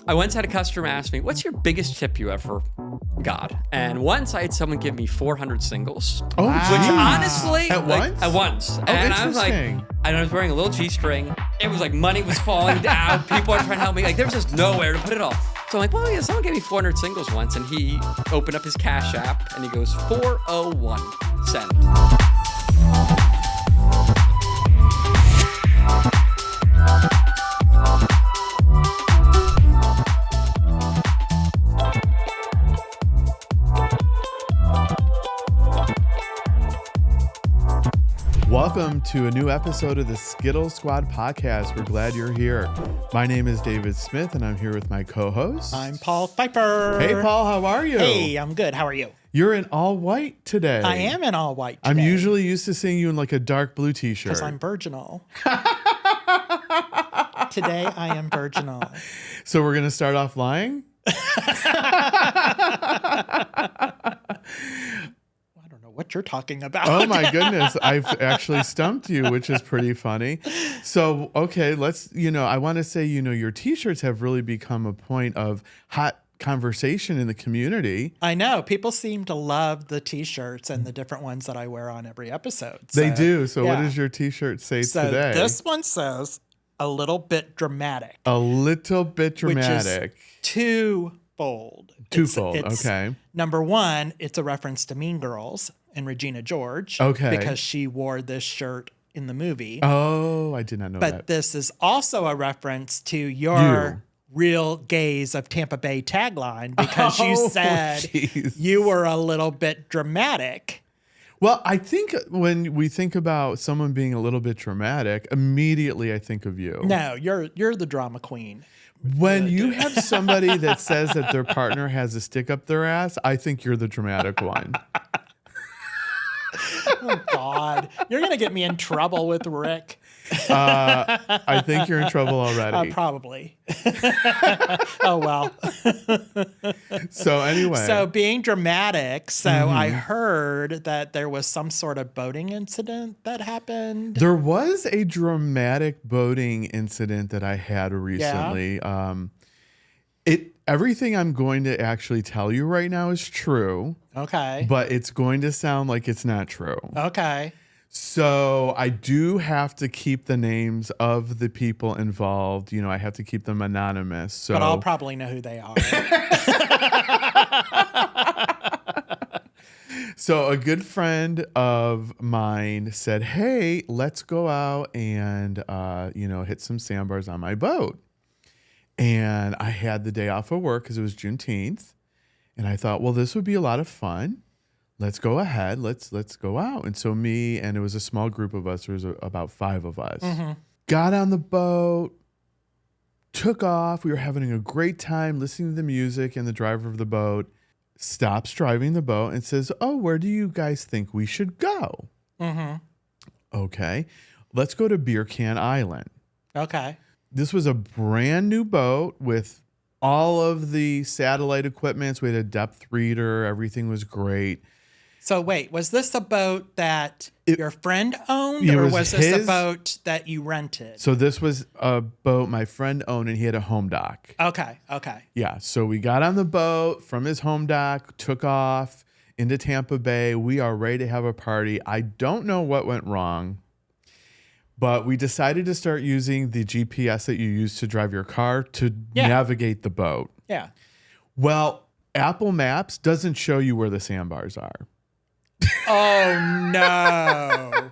I once had a customer ask me, what's your biggest tip you ever got? And once I had someone give me 400 singles. Oh, Which honestly... At once? At once. Oh, and I was like... interesting. And I was wearing a little G-string. It was like money was falling down. People are trying to help me. Like there was just nowhere to put it all. So I'm like, well, yeah, someone gave me 400 singles once. And he opened up his Cash App and he goes, 401, send. Welcome to a new episode of the Skittle Squad Podcast. We're glad you're here. My name is David Smith, and I'm here with my co-host. I'm Paul Pfeiffer. Hey, Paul, how are you? Hey, I'm good. How are you? You're in all white today. I am in all white today. I'm usually used to seeing you in like a dark blue t-shirt. Because I'm virginal. Today, I am virginal. So we're going to start off lying? What you're talking about. Oh my goodness. I've actually stumped you, which is pretty funny. So, okay, I want to say, your t-shirts have really become a point of hot conversation in the community. I know. People seem to love the t-shirts and the different ones that I wear on every episode. They do. So yeah. What does your t-shirt say so today? This one says a little bit dramatic. A little bit dramatic. Which is twofold. It's okay. Number one, it's a reference to Mean Girls and Regina George. Okay. Because she wore this shirt in the movie. Oh, I did not know that. But this is also a reference to your Real Gays of Tampa Bay tagline because you said you were a little bit dramatic. Well, I think when we think about someone being a little bit dramatic, immediately I think of you. No, you're the drama queen. When you have somebody that says that their partner has a stick up their ass, I think you're the dramatic one. Oh, God. You're going to get me in trouble with Rick. I think you're in trouble already. Probably. Oh, well. So anyway. So being dramatic, I heard that there was some sort of boating incident that happened. There was a dramatic boating incident that I had recently. Yeah. Everything I'm going to actually tell you right now is true. Okay. But it's going to sound like it's not true. Okay. So I do have to keep the names of the people involved. I have to keep them anonymous. So. But I'll probably know who they are. So a good friend of mine said, hey, let's go out and, hit some sandbars on my boat. And I had the day off of work because it was Juneteenth. And I thought, well, this would be a lot of fun. Let's go ahead. Let's go out. And so it was a small group of us. There was about 5 of us. Mm-hmm. Got on the boat, took off. We were having a great time listening to the music, and the driver of the boat stops driving the boat and says, oh, where do you guys think we should go? Mm-hmm. Okay. Let's go to Beer Can Island. Okay. This was a brand new boat with all of the satellite equipment. So we had a depth reader. Everything was great. So wait, was this a boat that your friend owned, or was this a boat that you rented? So this was a boat my friend owned, and he had a home dock. Okay. Yeah, so we got on the boat from his home dock, took off into Tampa Bay. We are ready to have a party. I don't know what went wrong, but we decided to start using the GPS that you use to drive your car to navigate the boat. Yeah. Well, Apple Maps doesn't show you where the sandbars are. Oh, no.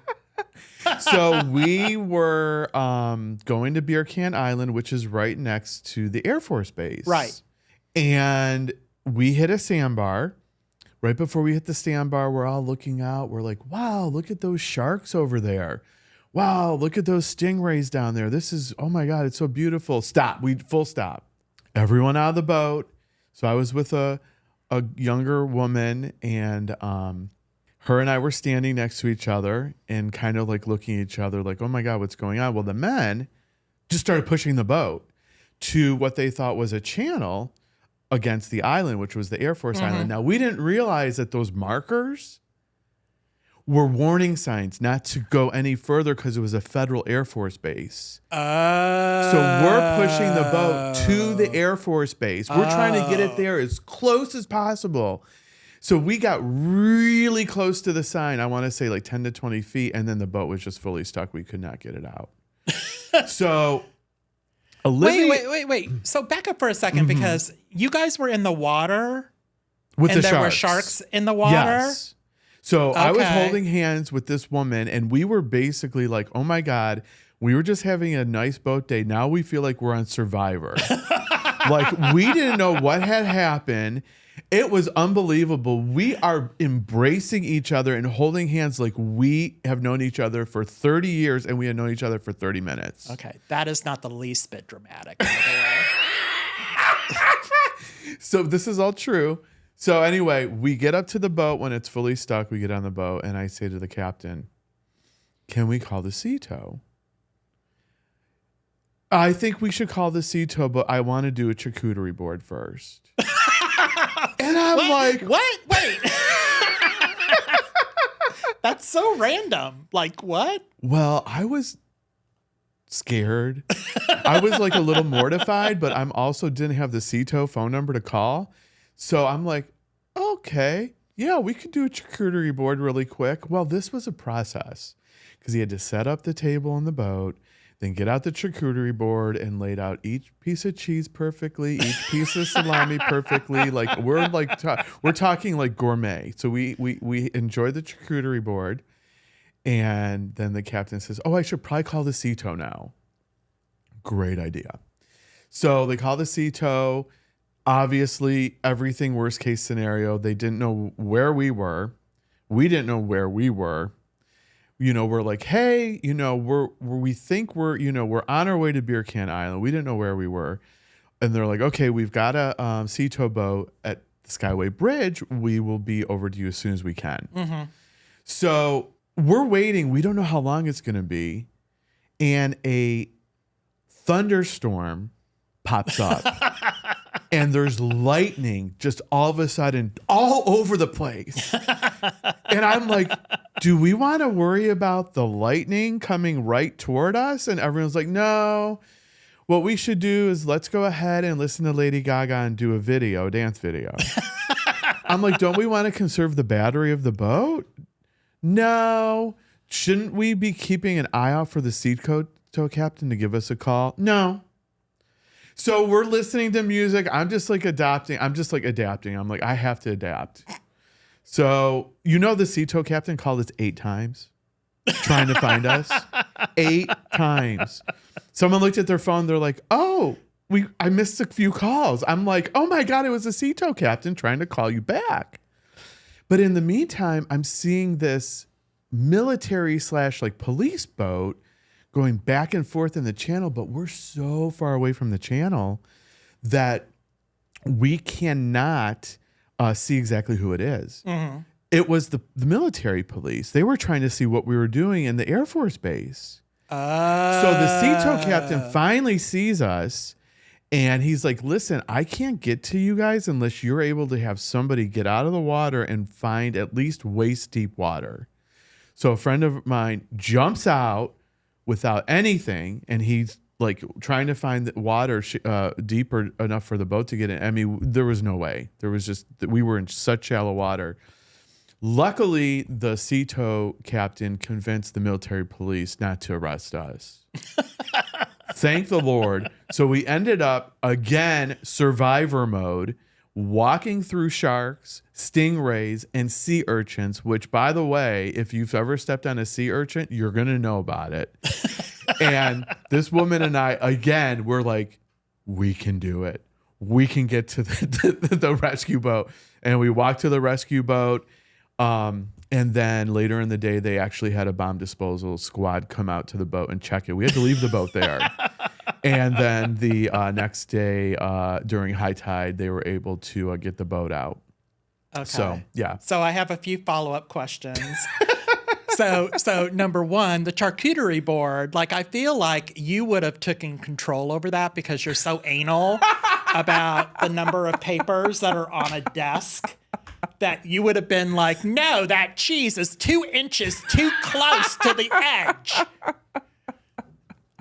So we were going to Beer Can Island, which is right next to the Air Force Base. Right. And we hit a sandbar. Right before we hit the sandbar, we're all looking out. We're like, wow, look at those sharks over there. Wow, look at those stingrays down there. Oh my God, it's so beautiful. Stop. Full stop. Everyone out of the boat. So I was with a younger woman, and her and I were standing next to each other and kind of like looking at each other like, oh my God, what's going on? Well, the men just started pushing the boat to what they thought was a channel against the island, which was the Air Force Island. Now, we didn't realize that those markers were warning signs not to go any further because it was a federal Air Force base. So we're pushing the boat to the Air Force base. We're trying to get it there as close as possible. So we got really close to the sign. I want to say like 10 to 20 feet. And then the boat was just fully stuck. We could not get it out. So Olivia... Wait. So back up for a second because you guys were in the water with and the there sharks. were sharks in the water? Yes. So I was Okay. holding hands with this woman and we were basically like, oh my God, we were just having a nice boat day. Now we feel like we're on Survivor. Like we didn't know what had happened. It was unbelievable. We are embracing each other and holding hands like we have known each other for 30 years and we had known each other for 30 minutes. Okay. That is not the least bit dramatic, by the way. So this is all true. So anyway, we get up to the boat when it's fully stuck. We get on the boat and I say to the captain, can we call the sea tow? I think we should call the sea tow, but I want to do a charcuterie board first. And I'm like, what? Wait. That's so random. Like, what? well, I was scared. I was like a little mortified, but I'm also didn't have the sea tow phone number to call. So I'm like, okay, yeah, we could do a charcuterie board really quick. Well, this was a process because he had to set up the table on the boat, then get out the charcuterie board and laid out each piece of cheese perfectly, each piece of salami perfectly. Like we're talking like gourmet. So we enjoyed the charcuterie board, and then the captain says, "Oh, I should probably call the sea tow now." Great idea. So they call the sea tow. Obviously, everything worst case scenario. They didn't know where we were. We didn't know where we were. You know, we're like, hey, you know, we think we're on our way to Beer Can Island. We didn't know where we were. And they're like, okay, we've got a sea tow boat at the Skyway Bridge. We will be over to you as soon as we can. Mm-hmm. So we're waiting. We don't know how long it's going to be. And a thunderstorm pops up. And there's lightning just all of a sudden all over the place. And I'm like, do we want to worry about the lightning coming right toward us? And everyone's like, no. What we should do is let's go ahead and listen to Lady Gaga and do a dance video. I'm like, don't we want to conserve the battery of the boat? No. Shouldn't we be keeping an eye out for the sea tow captain to give us a call? No. So we're listening to music. I'm just like adapting. I'm like, I have to adapt. So, you know, the sea tow captain called us 8 times trying to find us. 8 times. Someone looked at their phone. They're like, oh, I missed a few calls. I'm like, oh my God, it was the sea tow captain trying to call you back. But in the meantime, I'm seeing this military / like police boat going back and forth in the channel, but we're so far away from the channel that we cannot see exactly who it is. Mm-hmm. It was the military police. They were trying to see what we were doing in the Air Force base. So the sea tow captain finally sees us, and he's like, listen, I can't get to you guys unless you're able to have somebody get out of the water and find at least waist deep water. So a friend of mine jumps out without anything, and he's like trying to find the water deeper enough for the boat to get in. I mean, there was no way. We were in such shallow water. Luckily, the sea tow captain convinced the military police not to arrest us. Thank the Lord. So we ended up, again, survivor mode, walking through sharks, stingrays, and sea urchins, which, by the way, if you've ever stepped on a sea urchin, you're going to know about it. And this woman and I, again, we're like, we can do it. We can get to the rescue boat. And we walked to the rescue boat. And then later in the day, they actually had a bomb disposal squad come out to the boat and check it. We had to leave the boat there. And then the next day, during high tide, they were able to get the boat out. Okay. So, yeah. So I have a few follow-up questions. So number one, the charcuterie board, like I feel like you would have taken control over that because you're so anal about the number of papers that are on a desk that you would have been like, no, that cheese is 2 inches too close to the edge.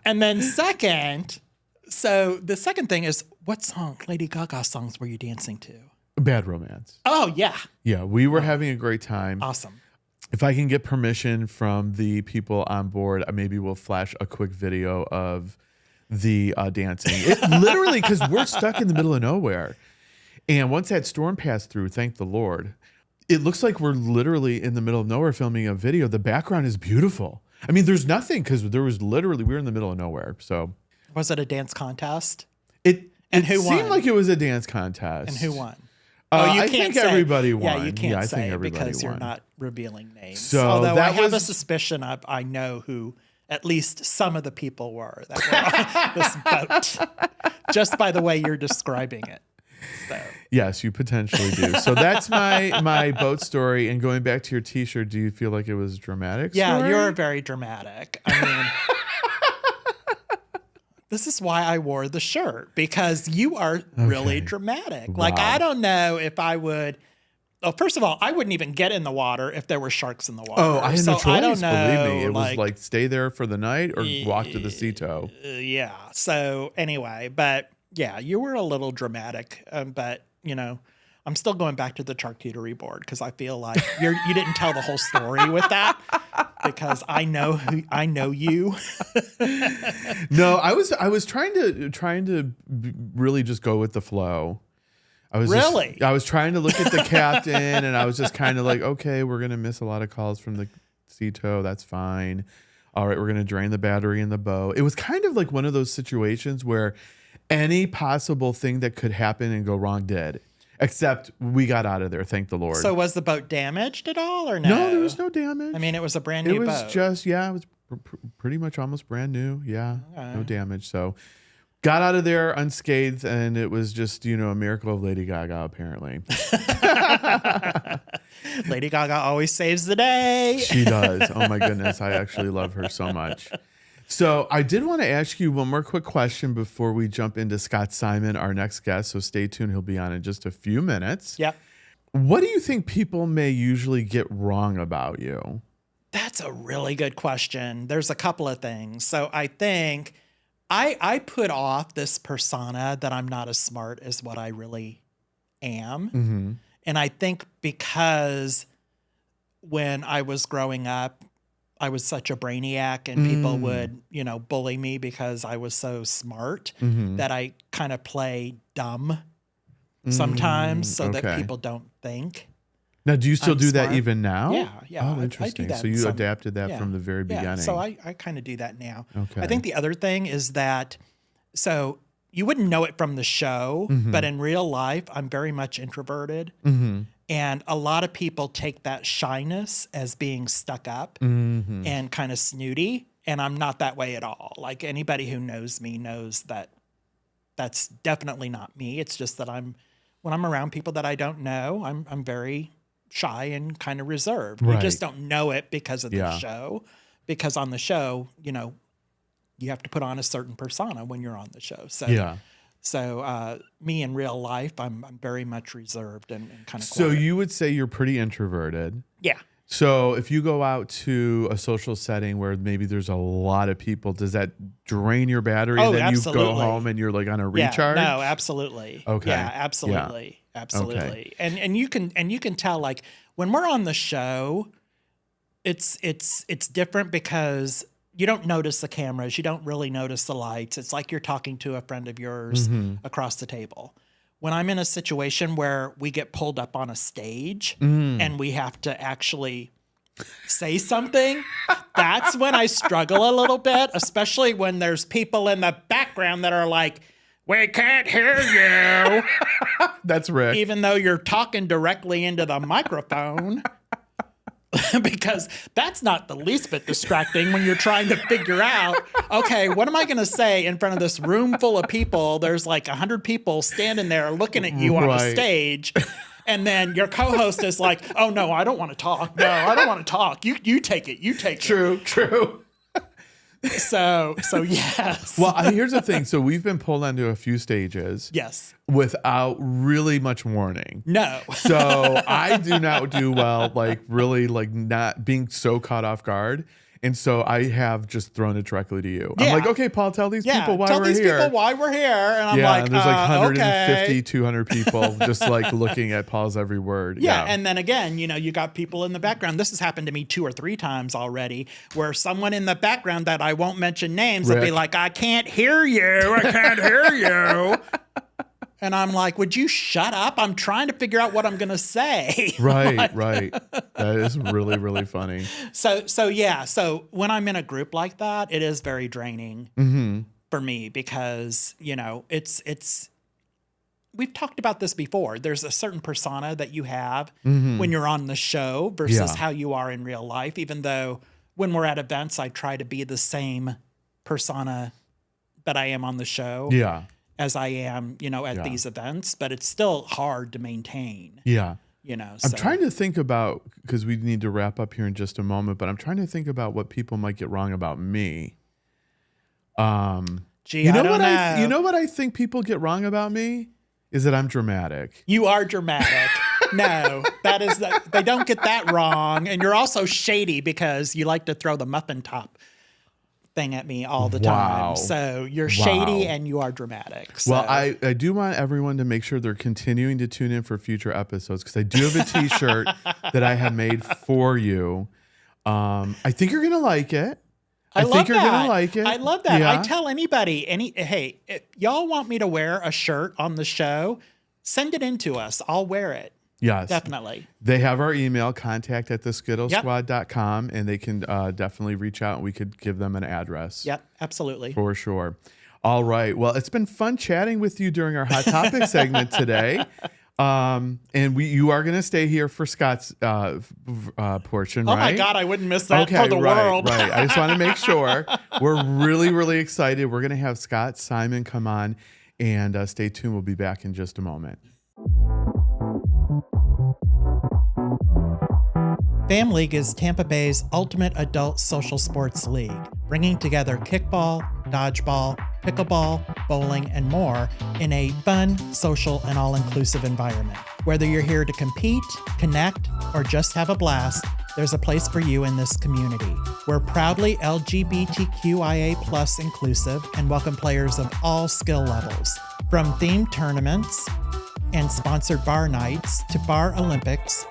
And then so the second thing is, what song, Lady Gaga songs were you dancing to? Bad Romance. Oh, yeah. Yeah, we were having a great time. Awesome. If I can get permission from the people on board, maybe we'll flash a quick video of the dancing. It literally, because we're stuck in the middle of nowhere. And once that storm passed through, thank the Lord, it looks like we're literally in the middle of nowhere filming a video. The background is beautiful. I mean, there's nothing because we were in the middle of nowhere. So, was it a dance contest? Who won? Seemed like it was a dance contest. And who won? I think everybody won. Yeah, you can't say I think because won. you're not revealing names. So although I have a suspicion I know who at least some of the people were that were on this boat, just by the way you're describing it. So. Yes, you potentially do. So that's my boat story. And going back to your T-shirt, do you feel like it was dramatic? Yeah, story? you're very dramatic. I mean, this is why I wore the shirt, because you are really dramatic. Wow. Like, I don't know if I would. Well, first of all, I wouldn't even get in the water if there were sharks in the water. Oh, I had no choice. I don't know, believe me. It was like stay there for the night or walk to the sea tow. Yeah. So anyway, but yeah, you were a little dramatic. But you know, I'm still going back to the charcuterie board because I feel like you didn't tell the whole story with that. Because I know you. No, I was trying to really just go with the flow. I was trying to look at the captain, and I was just kind of like, okay, we're gonna miss a lot of calls from the sea tow. That's fine. All right, we're gonna drain the battery in the boat. It was kind of like one of those situations where any possible thing that could happen and go wrong did. Except we got out of there, thank the Lord. So was the boat damaged at all or no? No, there was no damage. I mean, it was a brand new boat. It was just, it was pretty much almost brand new. Yeah, okay. No damage. So got out of there unscathed, and it was just, a miracle of Lady Gaga, apparently. Lady Gaga always saves the day. She does. Oh, my goodness. I actually love her so much. So I did want to ask you one more quick question before we jump into Scott Simon, our next guest. So stay tuned. He'll be on in just a few minutes. Yep. What do you think people may usually get wrong about you? That's a really good question. There's a couple of things. So I think I put off this persona that I'm not as smart as what I really am. Mm-hmm. And I think because when I was growing up, I was such a brainiac and people would, bully me because I was so smart that I kind of play dumb sometimes so that people don't think. Now, do you still do smart. that even now? Yeah. Oh, interesting. I do that so you adapted that from the very beginning. Yeah, so I kind of do that now. Okay. I think the other thing is that, so you wouldn't know it from the show, but in real life, I'm very much introverted. Mm-hmm. And a lot of people take that shyness as being stuck up and kind of snooty. And I'm not that way at all. Like anybody who knows me knows that that's definitely not me. It's just that when I'm around people that I don't know, I'm very shy and kind of reserved. Right. You just don't know it because of the Yeah. show. Because on the show, you have to put on a certain persona when you're on the show. So Yeah. So me in real life, I'm very much reserved and kind of So quiet. you would say you're pretty introverted. Yeah. So if you go out to a social setting where maybe there's a lot of people, does that drain your battery? Oh, And then absolutely. you go home and you're like on a recharge? Yeah, no, absolutly. Okay. Yeah, absolutely. Yeah. Absolutely. Okay. And you can tell, like, when we're on the show, it's different because you don't notice the cameras. You don't really notice the lights. It's like you're talking to a friend of yours across the table. When I'm in a situation where we get pulled up on a stage and we have to actually say something, that's when I struggle a little bit, especially when there's people in the background that are like, we can't hear you. That's Rick. Even though you're talking directly into the microphone. Because that's not the least bit distracting when you're trying to figure out, okay, what am I going to say in front of this room full of people? There's like 100 people standing there looking at you on the stage. And then your co-host is like, oh, no, I don't want to talk. No, I don't want to talk. You take it. You take it. True. So yes. Well, here's the thing. So we've been pulled onto a few stages. Yes. Without really much warning. No. So I do not do well, like really like not being so caught off guard. And so I have just thrown it directly to you. Yeah. I'm like, okay, Paul, tell these people why tell we're these here. people why we're here. And I'm Yeah, like, and there's like 150, okay. 200 people just like looking at Paul's every word. Yeah, and then again, you got people in the background. This has happened to me 2 or 3 times already, where someone in the background that I won't mention names will be Rick. like, I can't hear you. I can't hear you. And I'm like, would you shut up? I'm trying to figure out what I'm going to say. Right. That is really, really funny. So yeah. So when I'm in a group like that, it is very draining for me because, it's we've talked about this before. There's a certain persona that you have when you're on the show versus how you are in real life, even though when we're at events, I try to be the same persona that I am on the show. Yeah. As I am, at these events, but it's still hard to maintain. Yeah. So. I'm trying to think about, because we need to wrap up here in just a moment, but I'm trying to think about what people might get wrong about me. Gee, I don't know. You know what I think people get wrong about me? Is that I'm dramatic. You are dramatic. No, they don't get that wrong. And you're also shady because you like to throw the muffin top thing at me all the time. So you're shady and you are dramatic. So. Well, I do want everyone to make sure they're continuing to tune in for future episodes because I do have a t-shirt that I have made for you. I think you're going to like it. I think you're going to like it. I love that. Yeah. I tell anybody, hey, if y'all want me to wear a shirt on the show, send it in to us. I'll wear it. Yes. Definitely. They have our email, contact@theskittlesquad.com, and they can definitely reach out and we could give them an address. Yep, absolutely. For sure. All right. Well, it's been fun chatting with you during our Hot Topic segment today. And you are going to stay here for Scott's portion, right? Oh my God, I wouldn't miss that for the world. Right. I just want to make sure. We're really, really excited. We're going to have Scott Simon come on, and stay tuned. We'll be back in just a moment. Fam League is Tampa Bay's ultimate adult social sports league, bringing together kickball, dodgeball, pickleball, bowling, and more in a fun, social, and all-inclusive environment. Whether you're here to compete, connect, or just have a blast, there's a place for you in this community. We're proudly LGBTQIA+ inclusive and welcome players of all skill levels, from themed tournaments and sponsored bar nights to bar Olympics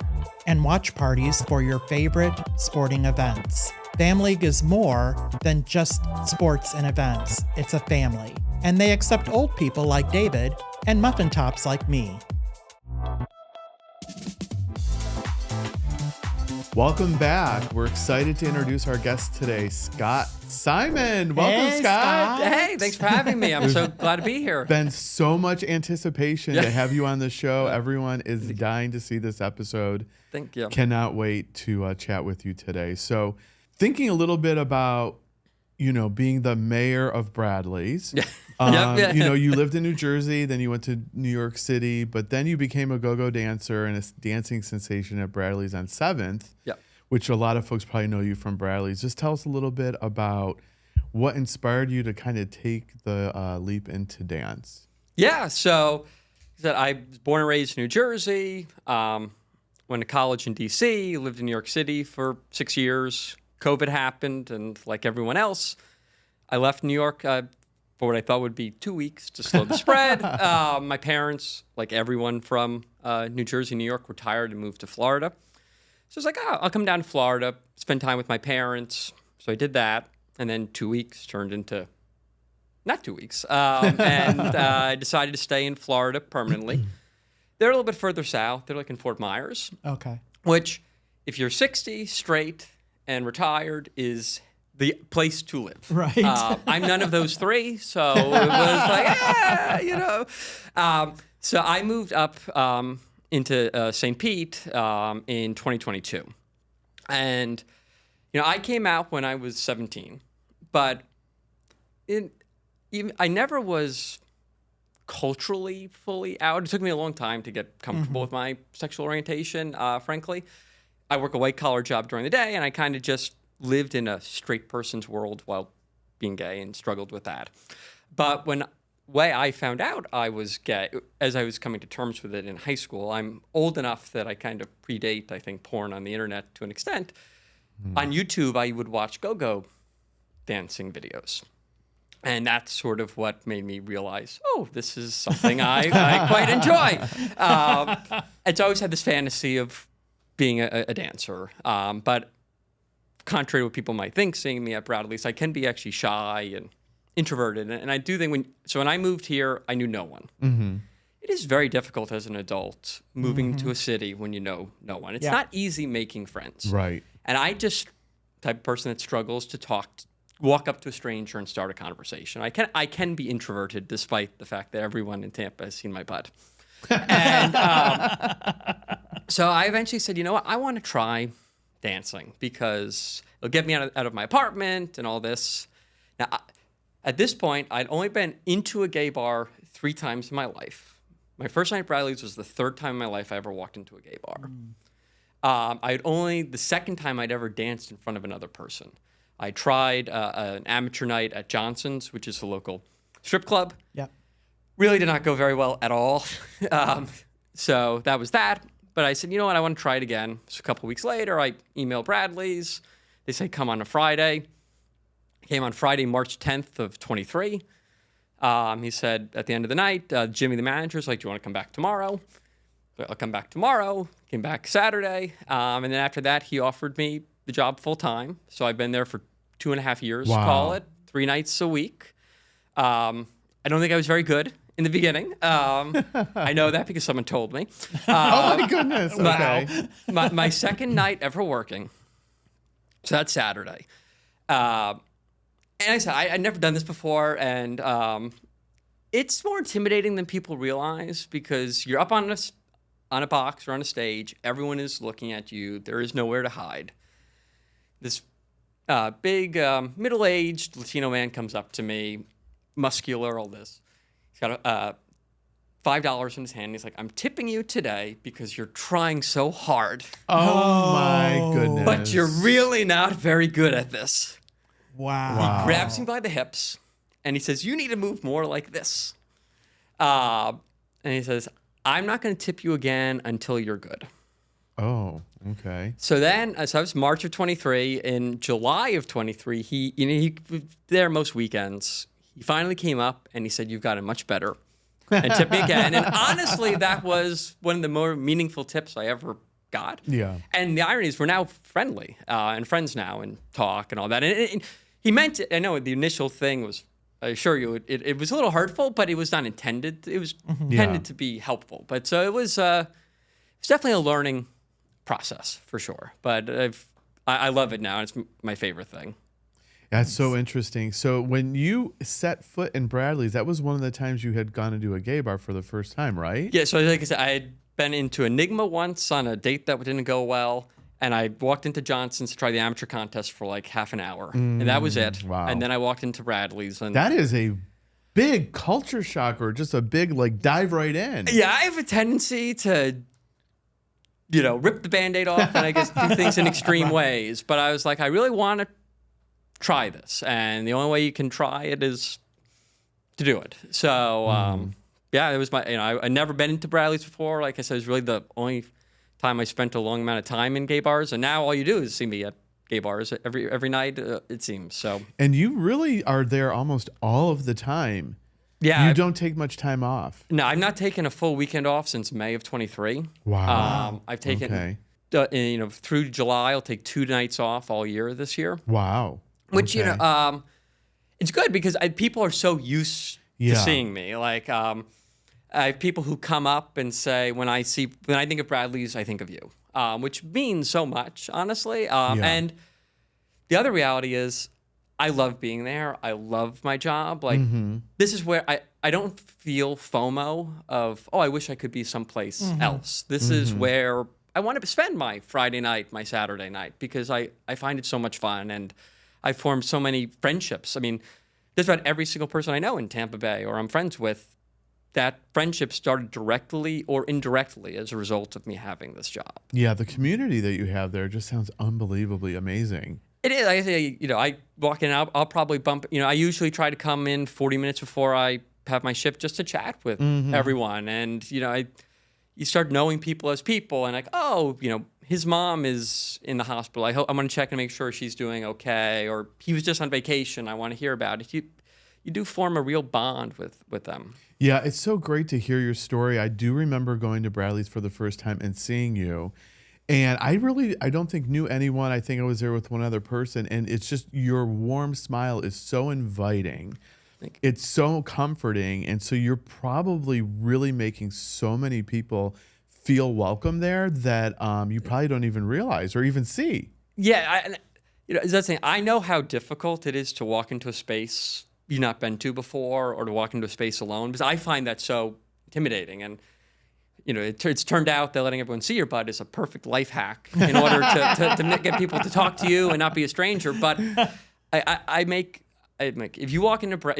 and watch parties for your favorite sporting events. Fam League is more than just sports and events. It's a family. And they accept old people like David and muffin tops like me. Welcome back. We're excited to introduce our guest today, Scott Simon. Welcome, Hey, Scott. Hey, thanks for having me. I'm so glad to be here. Been so much anticipation to have you on the show. Everyone is dying to see this episode. Thank you. Cannot wait to chat with you today. So, thinking a little bit about, being the mayor of Bradley's. You lived in New Jersey, then you went to New York City, but then you became a go-go dancer and a dancing sensation at Bradley's on 7th, which a lot of folks probably know you from Bradley's. Just tell us a little bit about what inspired you to kind of take the leap into dance. Yeah, so I was born and raised in New Jersey, went to college in D.C., lived in New York City for 6 years. COVID happened, and like everyone else, I left New York for what I thought would be 2 weeks to slow the spread. My parents, like everyone from New Jersey, New York, retired and moved to Florida. So I was like, I'll come down to Florida, spend time with my parents. So I did that, and then 2 weeks turned into not 2 weeks, and I decided to stay in Florida permanently. They're a little bit further south. They're like in Fort Myers. Okay. Which, if you're 60, straight, and retired, is the place to live. Right. I'm none of those three, so it was like, So I moved up into St. Pete in 2022. And, I came out when I was 17, but I never was culturally fully out. It took me a long time to get comfortable with my sexual orientation, frankly. I work a white-collar job during the day, and I kind of just lived in a straight person's world while being gay and struggled with that. But way I found out I was gay, as I was coming to terms with it in high school, I'm old enough that I kind of predate, I think, porn on the internet to an extent. On YouTube, I would watch go-go dancing videos. And that's sort of what made me realize, oh, this is something I quite enjoy. It's always had this fantasy of being a dancer. But contrary to what people might think, seeing me at Bradley's, I can be actually shy and introverted. And I do think when I moved here, I knew no one. Mm-hmm. It is very difficult as an adult moving to a city when you know no one. It's not easy making friends. Right. And I just type of person that struggles to walk up to a stranger and start a conversation. I can be introverted despite the fact that everyone in Tampa has seen my butt. And so I eventually said, you know what, I want to try dancing because it'll get me out of my apartment and all this. Now, at this point, I'd only been into a gay bar 3 times in my life. My first night at Bradley's was the 3rd time in my life I ever walked into a gay bar. The second time I'd ever danced in front of another person. I tried an amateur night at Johnson's, which is a local strip club. Yeah. Really did not go very well at all. So that was that. But I said, you know what, I want to try it again. So a couple weeks later, I emailed Bradley's. They said, come on a Friday. I came on Friday, March 10th of 23. He said at the end of the night, Jimmy, the manager's like, do you want to come back tomorrow? I'll come back tomorrow. Came back Saturday. And then after that, he offered me the job full time. So I've been there for 2.5 years, call it, 3 nights a week. I don't think I was very good in the beginning. I know that because someone told me. Oh my goodness. Okay. My second night ever working, so that's Saturday. And I said, I'd never done this before, and it's more intimidating than people realize because you're up on a box or on a stage. Everyone is looking at you. There is nowhere to hide. This big, middle-aged Latino man comes up to me, muscular, all this. He's got $5 in his hand. He's like, I'm tipping you today because you're trying so hard. Oh my goodness. But you're really not very good at this. Wow. He grabs me by the hips, and he says, you need to move more like this. And he says, I'm not going to tip you again until you're good. Oh, okay. So then, so that was March of 23. In July of 23, he was there most weekends. He finally came up, and he said, you've gotten much better. And tipped me again. And honestly, that was one of the more meaningful tips I ever got. Yeah. And the irony is we're now friendly and friends now and talk and all that. And he meant it. I know the initial thing was, I assure you, it was a little hurtful, but it was not intended. It was intended to be helpful. But so it was definitely a learning process for sure. But I love it now. It's my favorite thing. That's so interesting. So when you set foot in Bradley's, that was one of the times you had gone into a gay bar for the first time, right? Yeah. So like I said, I had been into Enigma once on a date that didn't go well. And I walked into Johnson's to try the amateur contest for like half an hour. And that was it. Wow. And then I walked into Bradley's. And That is a big culture shock, or just a big like dive right in. yeah, I have a tendency to, rip the Band-Aid off and I guess do things in extreme ways. But I was like, I really want to try this. And the only way you can try it is to do it. So, yeah, it was I'd never been into Bradley's before. Like I said, it was really the only time I spent a long amount of time in gay bars, and now all you do is see me at gay bars every night, it seems. So, and you really are there almost all of the time. Yeah, you don't take much time off. No, I've not taken a full weekend off since May of 23. Wow. I've taken, through July. I'll take 2 nights off all year this year. Wow. Which it's good because people are so used to seeing me. Like, I have people who come up and say, when I think of Bradley's, I think of you, which means so much, honestly. And the other reality is I love being there. I love my job. Like, this is where I don't feel FOMO of, I wish I could be someplace else. This is where I want to spend my Friday night, my Saturday night, because I find it so much fun. And I formed so many friendships. I mean, just about every single person I know in Tampa Bay or I'm friends with, that friendship started directly or indirectly as a result of me having this job. Yeah, the community that you have there just sounds unbelievably amazing. It is. I say, I walk in, I'll probably bump. I usually try to come in 40 minutes before I have my shift just to chat with everyone. And, you start knowing people as people and like, oh, his mom is in the hospital. I'm going to check and make sure she's doing okay. Or he was just on vacation. I want to hear about it. You do form a real bond with them. Yeah, it's so great to hear your story. I do remember going to Bradley's for the first time and seeing you. And I don't think knew anyone. I think I was there with one other person. And it's just your warm smile is so inviting. It's so comforting. And so you're probably really making so many people feel welcome there that you probably don't even realize or even see. Yeah. That's the thing. I know how difficult it is to walk into a space you've not been to before or to walk into a space alone because I find that so intimidating. And it's turned out that letting everyone see your butt is a perfect life hack in order to get people to talk to you and not be a stranger. But if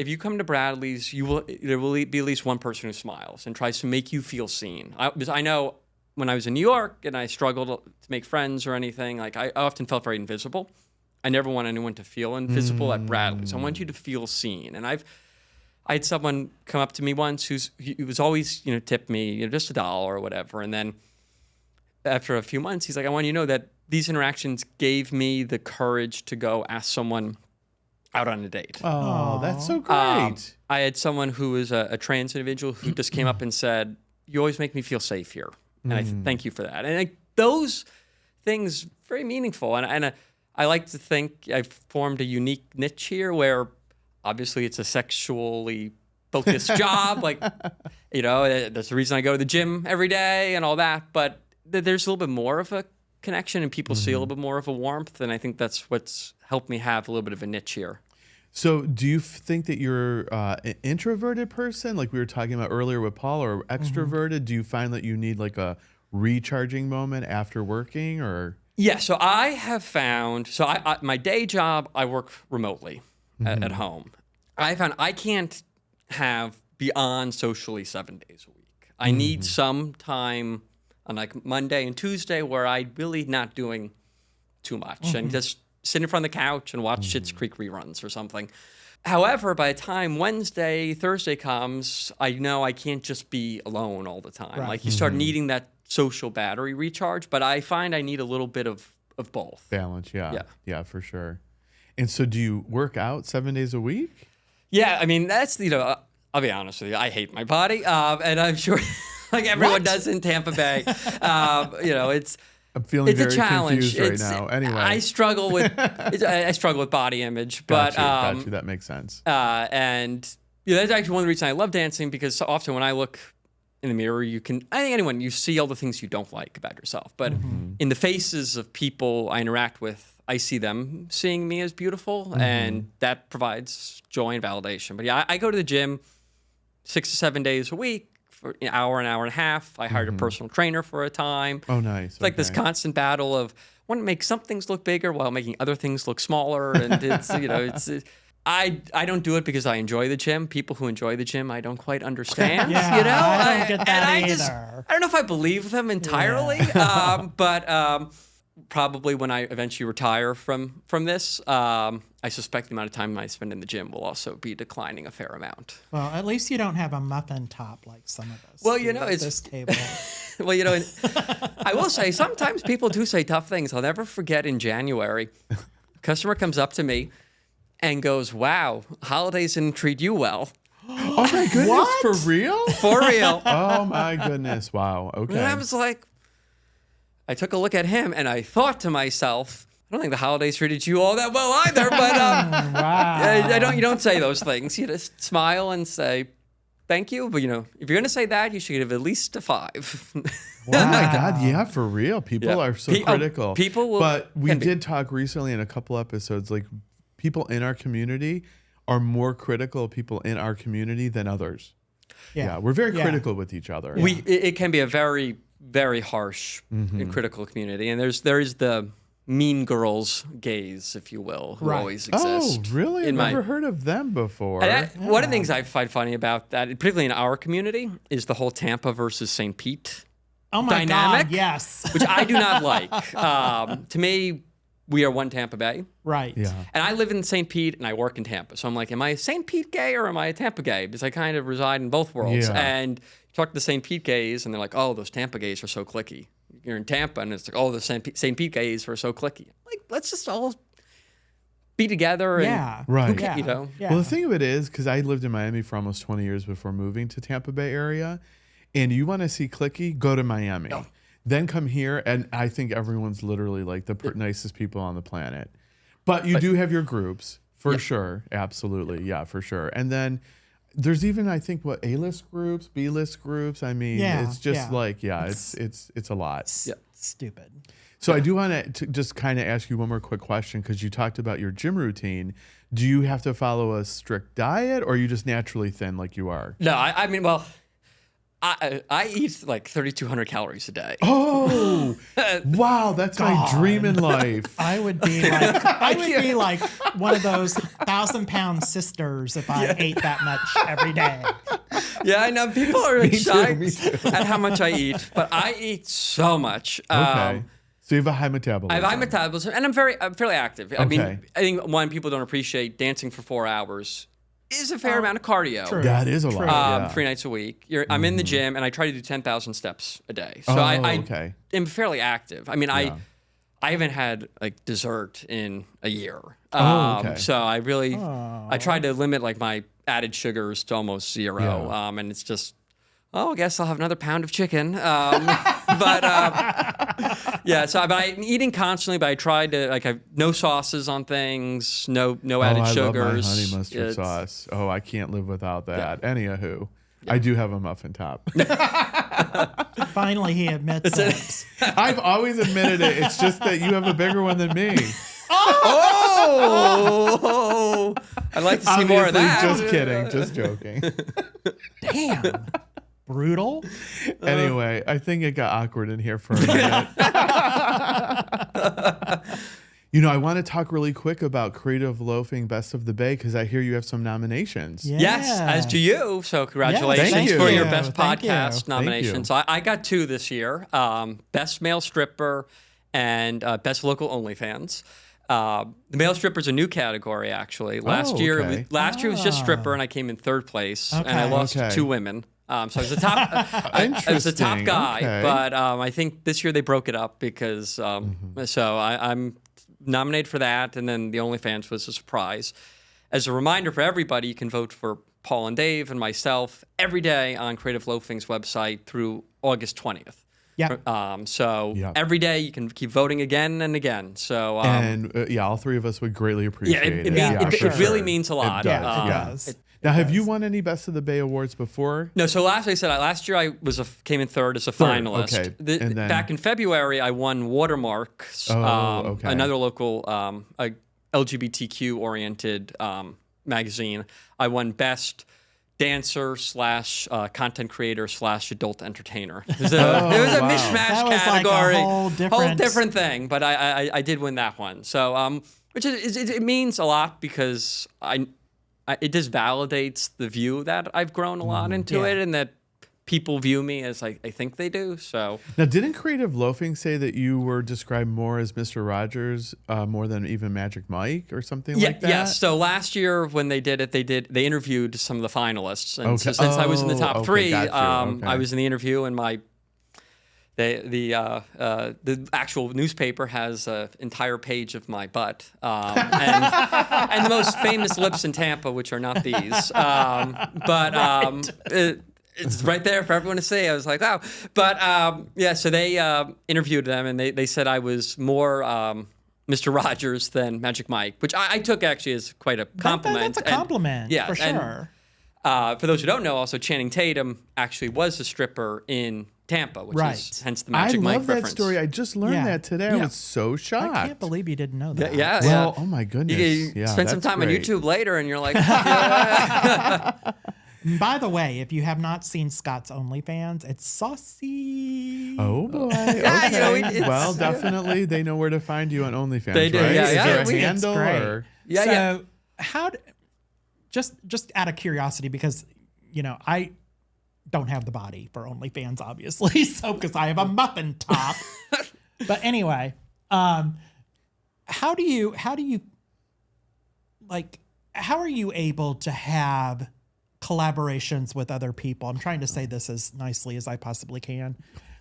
you come to Bradley's, there will be at least one person who smiles and tries to make you feel seen. Because I know when I was in New York and I struggled to make friends or anything, like I often felt very invisible. I never want anyone to feel invisible at Bradley's. I want you to feel seen. And I had someone come up to me once he was always, tip me, just $1 or whatever. And then after a few months, he's like, I want you to know that these interactions gave me the courage to go ask someone out on a date. Oh, that's so great. I had someone who was a trans individual who just came up and said, you always make me feel safe here. And I thank you for that. And those things, very meaningful. And I like to think I've formed a unique niche here where obviously it's a sexually focused job. Like, that's the reason I go to the gym every day and all that. But there's a little bit more of a connection and people see a little bit more of a warmth. And I think that's what's helped me have a little bit of a niche here. So do you think that you're an introverted person, like we were talking about earlier with Paul, or extroverted? Do you find that you need like a recharging moment after working or? Yeah, so I have found, my day job, I work remotely at home. I found I can't have beyond socially 7 days a week. I need some time on like Monday and Tuesday where I'm really not doing too much and just sit in front of the couch and watch Schitt's Creek reruns or something. However, by the time Wednesday, Thursday comes, I know I can't just be alone all the time. Right. Like you start needing that social battery recharge, but I find I need a little bit of both. Balance, yeah, for sure. And so do you work out 7 days a week? Yeah, I mean, that's, I'll be honest with you, I hate my body, and I'm sure like everyone does in Tampa Bay. I'm feeling very a challenge. confused right now. Anyway, I struggle with body image, but got you. That makes sense. And that's actually one of the reasons I love dancing because so often when I look in the mirror, you see all the things you don't like about yourself. But in the faces of people I interact with, I see them seeing me as beautiful, and that provides joy and validation. But yeah, I go to the gym 6 to 7 days a week for an hour and a half. I hired a personal trainer for a time. Oh, nice. It's like this constant battle of want to make some things look bigger while making other things look smaller. And it's I don't do it because I enjoy the gym. People who enjoy the gym, I don't quite understand. I don't get that either. I don't know if I believe them entirely, but probably when I eventually retire from this, I suspect the amount of time I spend in the gym will also be declining a fair amount. Well, at least you don't have a muffin top like some of us. Well, it's this table. Well, I will say sometimes people do say tough things. I'll never forget in January, a customer comes up to me and goes, "Wow, holidays didn't treat you well." Oh my goodness, What? for real? For real. Oh my goodness, wow. Okay. And I was like, I took a look at him and I thought to myself, I don't think the holidays treated you all that well either, but Wow. you don't say those things. You just smile and say, thank you. But if you're going to say that, you should give at least a 5. Oh my God, yeah, for real. People are so critical. People will. But we did talk recently in a couple episodes, like people in our community are more critical of people in our community than others. Yeah, we're very critical with each other. It can be a very, very harsh and critical community. And there is the mean girls gaze, if you will, who always exist. Oh, really? I've never heard of them before. One of the things I find funny about that, particularly in our community, is the whole Tampa versus St. Pete Oh my dynamic, God, yes. which I do not like. To me, we are one Tampa Bay. Right. Yeah. And I live in St. Pete and I work in Tampa. So I'm like, am I a St. Pete gay or am I a Tampa gay? Because I kind of reside in both worlds. Yeah. And you talk to the St. Pete gays and they're like, oh, those Tampa gays are so cliquey. You're in Tampa and it's like, oh, the St. Pete gays are so cliquey. Like, let's just all be together. And Yeah. Right. Yeah. You know? Yeah. Well, the thing of it is, because I lived in Miami for almost 20 years before moving to Tampa Bay area, and you want to see clicky, go to Miami. Oh. Then come here, and I think everyone's literally like the nicest people on the planet. But you do have your groups, for sure. Absolutely. Yeah, for sure. And then there's even, I think, what, A-list groups, B-list groups. I mean, it's just like, it's a lot. Yeah. Stupid. So I do want to just kind of ask you one more quick question, because you talked about your gym routine. Do you have to follow a strict diet, or are you just naturally thin like you are? No, I mean, well, I eat like 3,200 calories a day. Oh, wow. That's my dream in life. I would be like one of those 1,000-pound sisters if I ate that much every day. Yeah, I know. People are like shocked me too. at how much I eat, but I eat so much. Okay. So you have a high metabolism. I have high metabolism, and I'm fairly active. I mean, Okay. I think one, people don't appreciate dancing for 4 hours is a fair amount of cardio. True. That is a lot. Yeah. 3 nights a week. I'm in the gym, and I try to do 10,000 steps a day. So Oh, I okay. am fairly active. I mean, Yeah. I haven't had like dessert in a year. Okay. So I really, I tried to limit like my added sugars to almost zero. Yeah. And it's just, I guess I'll have another pound of chicken. Yeah. So, but I'm eating constantly. But I tried to like have no sauces on things, no added I sugars. love my honey mustard It's- sauce. Oh, I can't live without that. Anywho, I do have a muffin top. Finally, he admits it. I've always admitted it. It's just that you have a bigger one than me. Oh, I'd like to see more of that. Just kidding. Just joking. Damn. Brutal. Anyway, I think it got awkward in here for a minute. I want to talk really quick about Creative Loafing Best of the Bay, because I hear you have some nominations. Yeah. Yes, as do you. So congratulations Thank you. for your Yeah, best thank you. podcast Thank nomination. you. So I got 2 this year: best male stripper and best local OnlyFans. The male stripper is a new category, actually. Last year, okay. Last year was just stripper, and I came in 3rd place, and I Okay. lost to 2 women. So I was the top. I was the top Interesting. guy, Okay. but I think this year they broke it up because. So I'm nominated for that, and then the OnlyFans was a surprise. As a reminder for everybody, you can vote for Paul and Dave and myself every day on Creative Loafing's website through August 20th. Yep. So Yep. every day you can keep voting again and again. So All 3 of us would greatly appreciate it. it for really sure. means a lot. It does, Yeah, it yeah. does. Now, have you won any Best of the Bay awards before? No, so last year I came in 3rd as a finalist. okay. And then- Back in February, I won Watermarks, okay. another local LGBTQ oriented magazine. I won Best Dancer / Content Creator / Adult Entertainer. It was a wow. mishmash That was like a category, whole different- thing. But I did win that one. So which it means a lot because it just validates the view that I've grown a lot into Yeah. it, and that people view me as I think they do. So Now, didn't Creative Loafing say that you were described more as Mr. Rogers, more than even Magic Mike or something like that? Yes. So last year when they did it, they interviewed some of the finalists, and Okay. so since I was in the top okay, 3, got you. Okay. I was in the interview, and the actual newspaper has an entire page of my butt and the most famous lips in Tampa, which are not these. It's right there for everyone to see. I was like, wow. But so they interviewed them, and they said I was more Mr. Rogers than Magic Mike, which I took actually as quite a compliment. That's a compliment, for sure. For those who don't know, also Channing Tatum actually was a stripper in Tampa, which is hence the Magic Mike I love that reference. story. I just learned that today. I was so shocked. I can't believe you didn't know that. Yeah. Well, oh my goodness. You spend some that's time great. on YouTube later, and you're like, By the way, if you have not seen Scott's OnlyFans, it's saucy. Oh boy. Yeah, Okay. Well, definitely they know where to find you on OnlyFans. They do, right? yeah, Is yeah. there a It's handle great. or? So how? Just out of curiosity, because I don't have the body for OnlyFans, obviously, so because I have a muffin top. But anyway, how do you like, how are you able to have collaborations with other people? I'm trying to say this as nicely as I possibly can.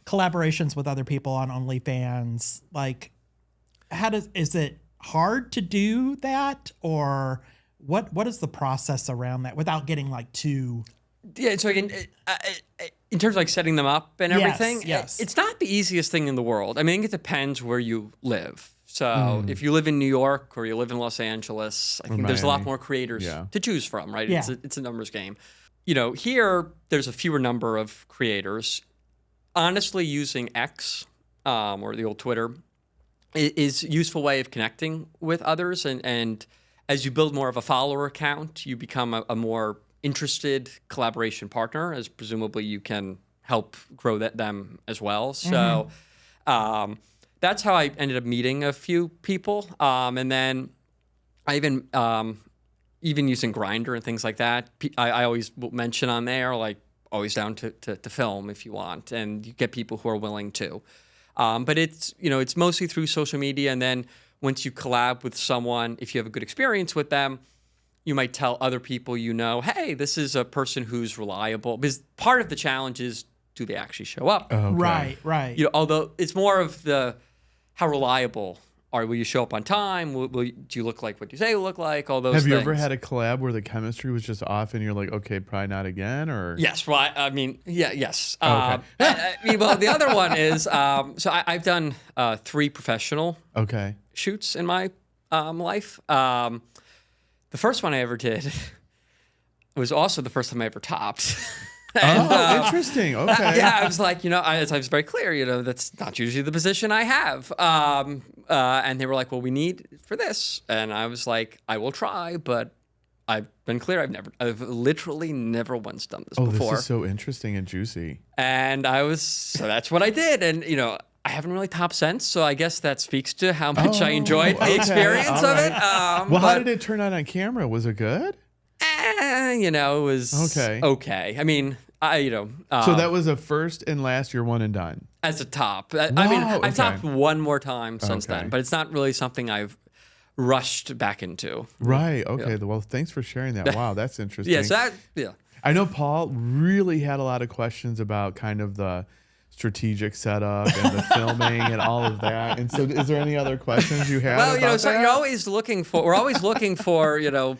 Collaborations with other people on OnlyFans. Like, is it hard to do that, or what is the process around that without getting like too? Yeah, so again, in terms of like setting them up and everything, yes. it's not the easiest thing in the world. I mean, I think it depends where you live. So if you live in New York or you live in Los Angeles, I think there's a lot more creators to choose from, right? Yeah. It's a numbers game. You know, here there's a fewer number of creators. Honestly, using X or the old Twitter is a useful way of connecting with others. And as you build more of a follower count, you become a more interested collaboration partner, as presumably you can help grow them as well. So that's how I ended up meeting a few people. And then I even using Grindr and things like that, I always will mention on there, like, always down to film if you want, and you get people who are willing to. But it's mostly through social media, and then once you collab with someone, if you have a good experience with them, you might tell other people hey, this is a person who's reliable. Because part of the challenge is, do they actually show up? Okay. Right. You know, although it's more of how reliable will you show up on time? Do you look like what you say you look like? All those things. Have you ever had a collab where the chemistry was just off and you're like, okay, probably not again? Or Yes. Well, I mean, yes. Okay. Well, the other one is, so I've done 3 professional shoots in my life. The first one I ever did was also the first time I ever topped. And, interesting. Okay. Yeah, I was like, I was very clear, that's not usually the position I have. And they were like, well, we need for this. And I was like, I will try, but I've been clear. I've literally never once done this before. This is so interesting and juicy. And so that's what I did. And, I haven't really topped since. So I guess that speaks to how much I enjoyed the experience of it. How did it turn out on camera? Was it good? It was okay. I mean, so that was a first and last, you're one and done. As a top. I Wow, mean, I've okay. topped one more time since then, but it's not really something I've rushed back into. Right. Okay. Well, thanks for sharing that. Wow, that's interesting. Yeah. I know Paul really had a lot of questions about kind of the strategic setup and the filming and all of that. And so is there any other questions you have? Well, so that? we're always looking for,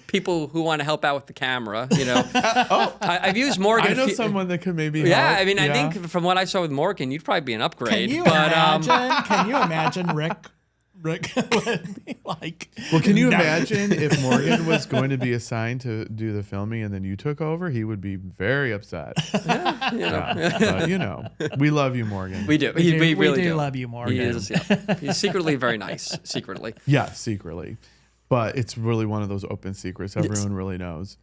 people who want to help out with the camera, I've used Morgan. I know someone that could maybe help. I mean, I think from what I saw with Morgan, you'd probably be an upgrade. Can you imagine Rick would be like... Well, can you imagine if Morgan was going to be assigned to do the filming and then you took over? He would be very upset. But, we love you, Morgan. We do. We really do love you, Morgan. He is, He's secretly very nice, secretly. Yeah, secretly. But it's really one of those open secrets everyone really knows.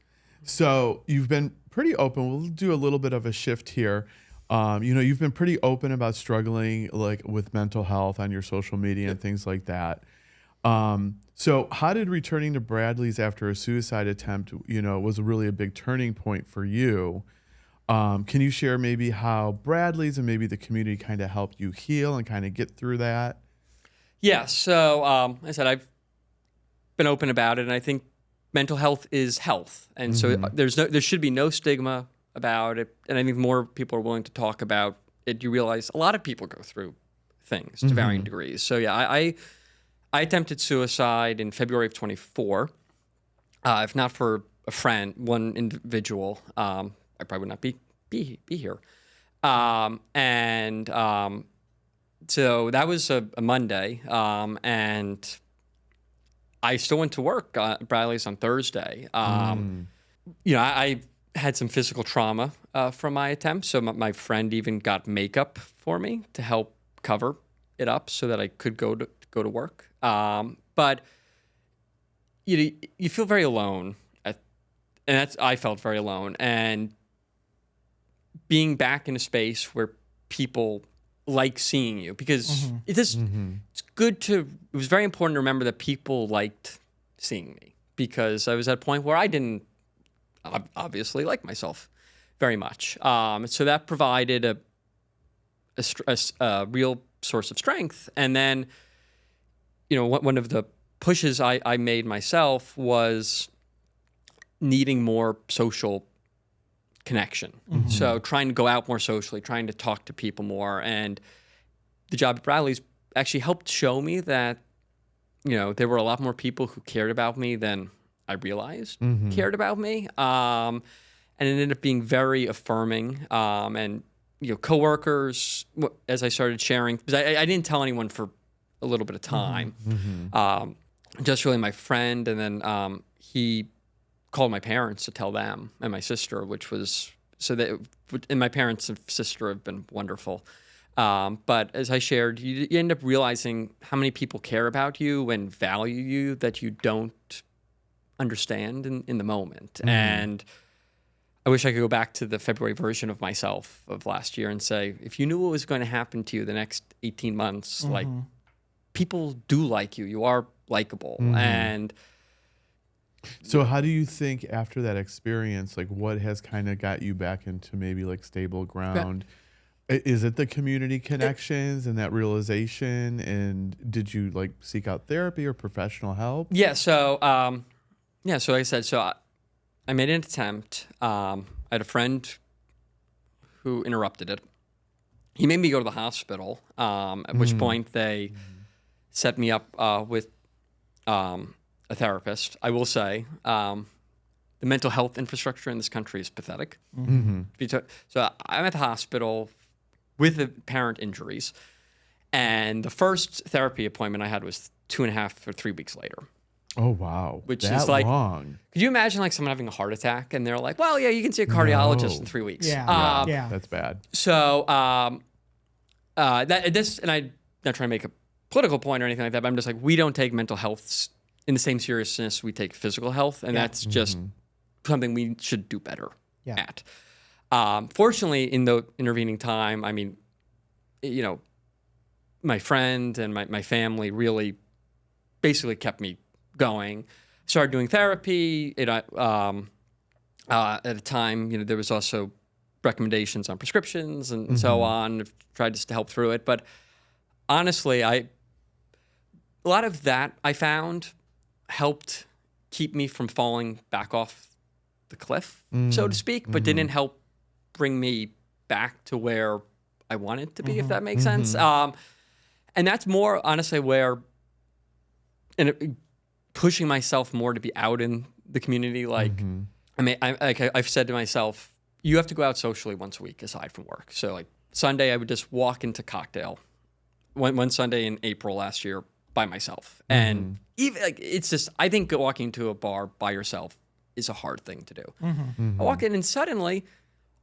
So you've been pretty open. We'll do a little bit of a shift here. You've been pretty open about struggling like with mental health on your social media and things like that. So how did returning to Bradley's after a suicide attempt, was really a big turning point for you? Can you share maybe how Bradley's and maybe the community kind of helped you heal and kind of get through that? Yeah. So I said I've been open about it, and I think mental health is health, and so there should be no stigma about it, and I think more people are willing to talk about it. You realize a lot of people go through things to varying degrees. So yeah, I attempted suicide in February of 24. If not for a friend, one individual, I probably would not be here. So that was a Monday, and I still went to work at Bradley's on Thursday. I had some physical trauma from my attempt, so my friend even got makeup for me to help cover it up so that I could go to work. But you feel very alone, I felt very alone, and being back in a space where people like seeing you, because it's good to. It was very important to remember that people liked seeing me, because I was at a point where I didn't obviously like myself very much. So that provided a real source of strength. And then, one of the pushes I made myself was needing more social connection. So trying to go out more socially, trying to talk to people more. And the job at Bradley's actually helped show me that, there were a lot more people who cared about me than I realized cared about me. And it ended up being very affirming. And, coworkers, as I started sharing, because I didn't tell anyone for a little bit of time, just really my friend. And then he called my parents to tell them, and my sister, which was, and my parents and sister have been wonderful. But as I shared, you end up realizing how many people care about you and value you that you don't understand in the moment. And I wish I could go back to the February version of myself of last year and say, if you knew what was going to happen to you the next 18 months, like, people do like you. You are likable. And so how do you think after that experience, like what has kind of got you back into maybe like stable ground? Is it the community connections and that realization? And did you like seek out therapy or professional help? Yeah. So, so like I said, I made an attempt. I had a friend who interrupted it. He made me go to the hospital, at which point they set me up with a therapist. I will say the mental health infrastructure in this country is pathetic. So I'm at the hospital with apparent injuries, and the first therapy appointment I had was 2.5 or 3 weeks later. Oh, wow. Which that is like, long. Could you imagine like someone having a heart attack and they're like, well, yeah, you can see a cardiologist in 3 weeks. Yeah. That's bad. So and I'm not trying to make a political point or anything like that, but I'm just like, we don't take mental health in the same seriousness we take physical health, and that's just something we should do better at. Fortunately, in the intervening time, I mean, my friend and my family really basically kept me going. Started doing therapy. At a time, there was also recommendations on prescriptions and so on. I've tried just to help through it, but honestly, a lot of that I found helped keep me from falling back off the cliff, so to speak, but didn't help bring me back to where I wanted to be, if that makes sense. And that's more honestly where, pushing myself more to be out in the community. Like, I've said to myself, you have to go out socially once a week aside from work. So like Sunday, I would just walk into Cocktail. One Sunday in April last year by myself, and even like it's just, I think walking to a bar by yourself is a hard thing to do. I walk in and suddenly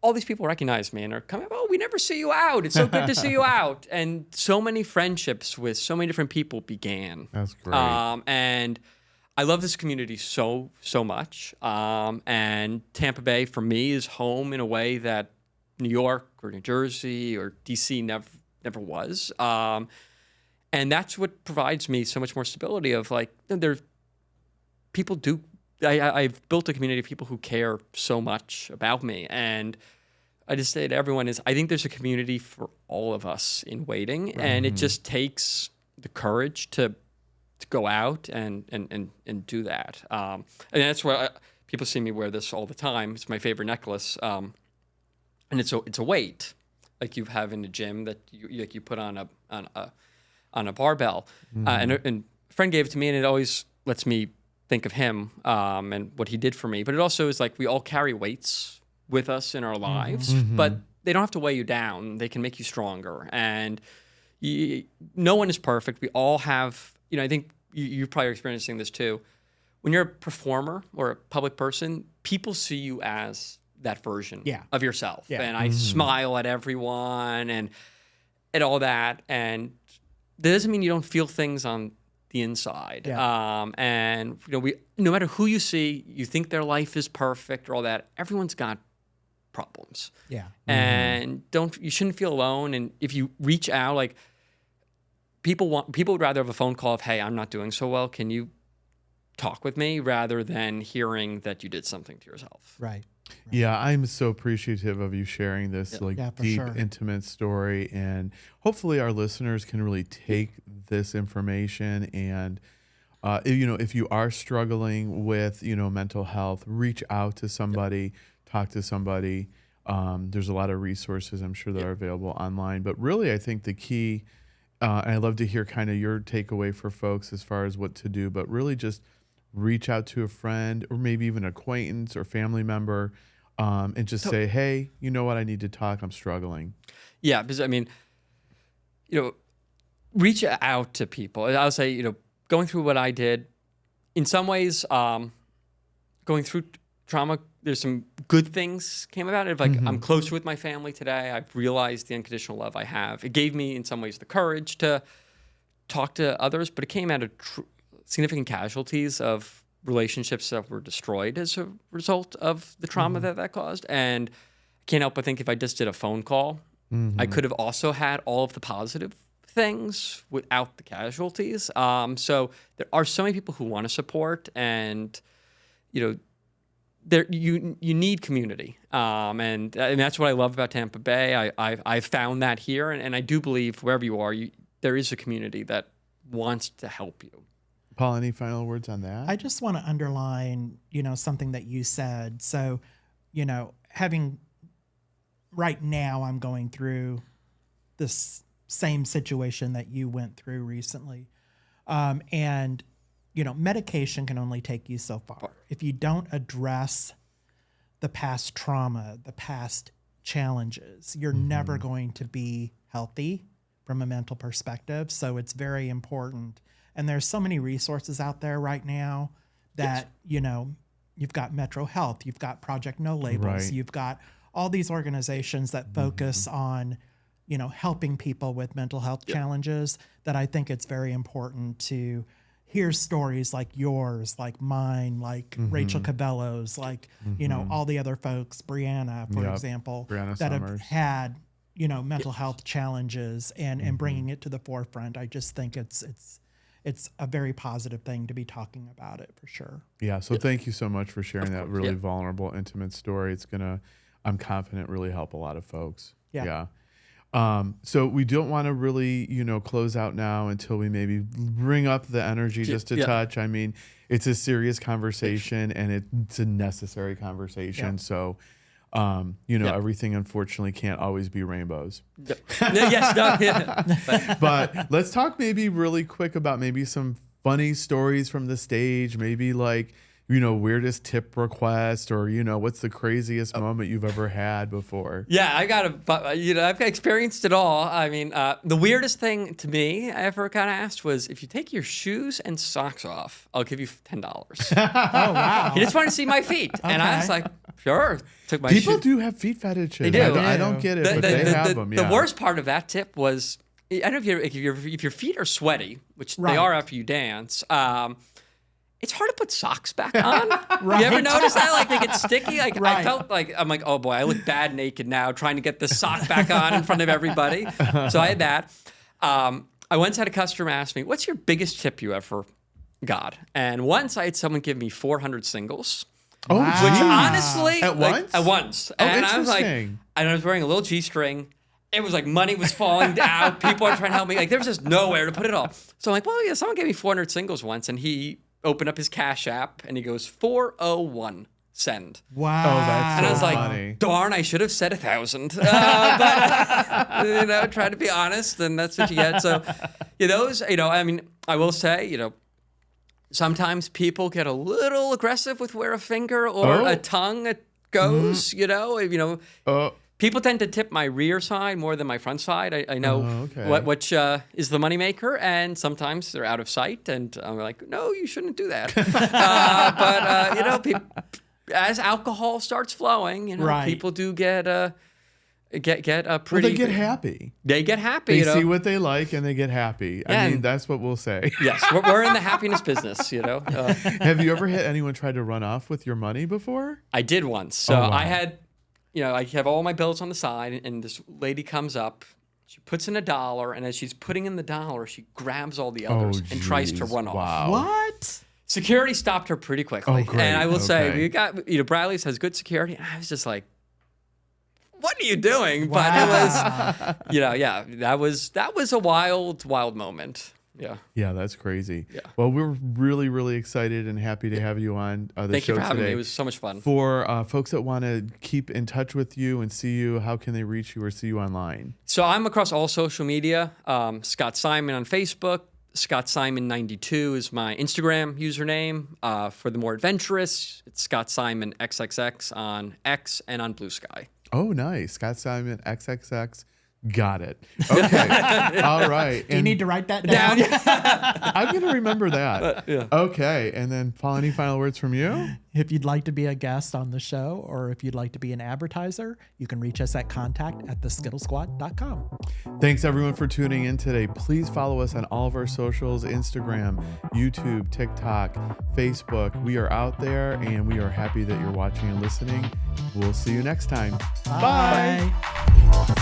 all these people recognize me and are coming, oh, we never see you out. It's so good to see you out. And so many friendships with so many different people began. That's great. And I love this community so much. And Tampa Bay for me is home in a way that New York or New Jersey or DC never was. And that's what provides me so much more stability of like, people do, I've built a community of people who care so much about me. And I just say to everyone I think there's a community for all of us in waiting. And it just takes the courage to go out and do that. And that's why people see me wear this all the time. It's my favorite necklace. And it's a weight like you have in the gym that you put on a barbell. And a friend gave it to me, and it always lets me think of him and what he did for me. But it also is like we all carry weights with us in our lives, but they don't have to weigh you down. They can make you stronger. And no one is perfect. We all have, I think you're probably experiencing this too. When you're a performer or a public person, people see you as that version of yourself. Yeah. And I smile at everyone and all that. And that doesn't mean you don't feel things on the inside. Yeah. And we, no matter who you see, you think their life is perfect or all that. Everyone's got problems. Yeah. And you shouldn't feel alone. And if you reach out, like people would rather have a phone call of, hey, I'm not doing so well. Can you talk with me, rather than hearing that you did something to yourself. Right. Yeah, I'm so appreciative of you sharing this deep, intimate story, and hopefully our listeners can really take this information and if you are struggling with, mental health, reach out to somebody, talk to somebody. There's a lot of resources I'm sure that are available online. But really, I think the key, and I'd love to hear kind of your takeaway for folks as far as what to do, but really just reach out to a friend or maybe even acquaintance or family member and just say, hey, you know what? I need to talk. I'm struggling. Yeah, because reach out to people. I'll say, going through what I did, in some ways, going through trauma, there's some good things came about it. Like I'm closer with my family today. I've realized the unconditional love I have. It gave me, in some ways, the courage to talk to others, but it came out of significant casualties of relationships that were destroyed as a result of the trauma that caused. And I can't help but think if I just did a phone call, I could have also had all of the positive things without the casualties. So there are so many people who want to support, and you need community, and that's what I love about Tampa Bay. I've found that here, and I do believe wherever you are, there is a community that wants to help you. Paul, any final words on that? I just want to underline, something that you said. So, right now I'm going through this same situation that you went through recently. And medication can only take you so far. If you don't address the past trauma, the past challenges, you're never going to be healthy from a mental perspective. So it's very important. And there's so many resources out there right now that, you've got Metro Health, you've got Project No Labels, you've got all these organizations that focus on, helping people with mental health challenges, that I think it's very important to hear stories like yours, like mine, like Rachel Cabello's, like, all the other folks, Brianna, for example, Brianna that Summers. have had, mental health challenges and bringing it to the forefront. I just think it's a very positive thing to be talking about it, for sure. Yeah. So thank you so much for sharing that really vulnerable, intimate story. It's I'm confident, really help a lot of folks. Yeah. So we don't want to really, close out now until we maybe bring up the energy just a touch. I mean, it's a serious conversation and it's a necessary conversation. So, everything unfortunately can't always be rainbows. But let's talk maybe really quick about maybe some funny stories from the stage, maybe like, weirdest tip request, or, what's the craziest moment you've ever had before? Yeah, I've experienced it all. I mean, the weirdest thing to me I ever got asked was, if you take your shoes and socks off, I'll give you $10. Oh, wow. He just wanted to see my feet. And I was like, sure. Took my People do have feet fetishes. They do. I don't get it, but they have them. The worst part of that tip was, I don't know if your feet are sweaty, which they are after you dance. It's hard to put socks back on. You ever notice that? Like, they get sticky? Like, I felt like, I'm like, oh boy, I look bad naked now trying to get the sock back on in front of everybody. So I had that. I once had a customer ask me, what's your biggest tip you ever got? And once I had someone give me 400 singles. Oh, Which honestly, at once? At once. Oh, and I was like, interesting. and I was wearing a little G-string. It was like money was falling down. People are trying to help me. Like, there was just nowhere to put it all. So I'm like, well, yeah, someone gave me 400 singles once, and he opened up his Cash App, and he goes, 401, send. Wow. Oh, that's And I was like, funny. darn, I should have said 1,000. But, try to be honest, and that's what you get. So, I mean, I will say, sometimes people get a little aggressive with where a finger or a tongue goes, People tend to tip my rear side more than my front side. I know which is the moneymaker, and sometimes they're out of sight, and I'm like, no, you shouldn't do that. As alcohol starts flowing, people do get pretty. Well, they get happy. They get happy. They see what they like and they get happy. I mean, that's what we'll say. Yes, we're in the happiness business. Have you ever had anyone try to run off with your money before? I did once. So I had. I have all my bills on the side, and this lady comes up. She puts in $1, and as she's putting in the $1, she grabs all the others and tries to run off. Wow. What? Security stopped her pretty quickly. Oh, great. And I will say, we got, Bradley's has good security. And I was just like, what are you doing? Wow. But it was, that was a wild moment. Yeah. Yeah, that's crazy. Yeah. Well, we're really, really excited and happy to have you on the Thank show you for having today. me. It was so much fun. For folks that want to keep in touch with you and see you, how can they reach you or see you online? So I'm across all social media. Scott Simon on Facebook. Scott Simon 92 is my Instagram username. For the more adventurous, it's Scott Simon XXX on X and on Blue Sky. Oh, nice. Scott Simon XXX. Got it. Okay. All right. Do you need to write that down? I'm going to remember that. Yeah. Okay. And then, Paul, any final words from you? If you'd like to be a guest on the show, or if you'd like to be an advertiser, you can reach us at contact@theskittlesquad.com. Thanks, everyone, for tuning in today. Please follow us on all of our socials, Instagram, YouTube, TikTok, Facebook. We are out there, and we are happy that you're watching and listening. We'll see you next time. Bye. Bye.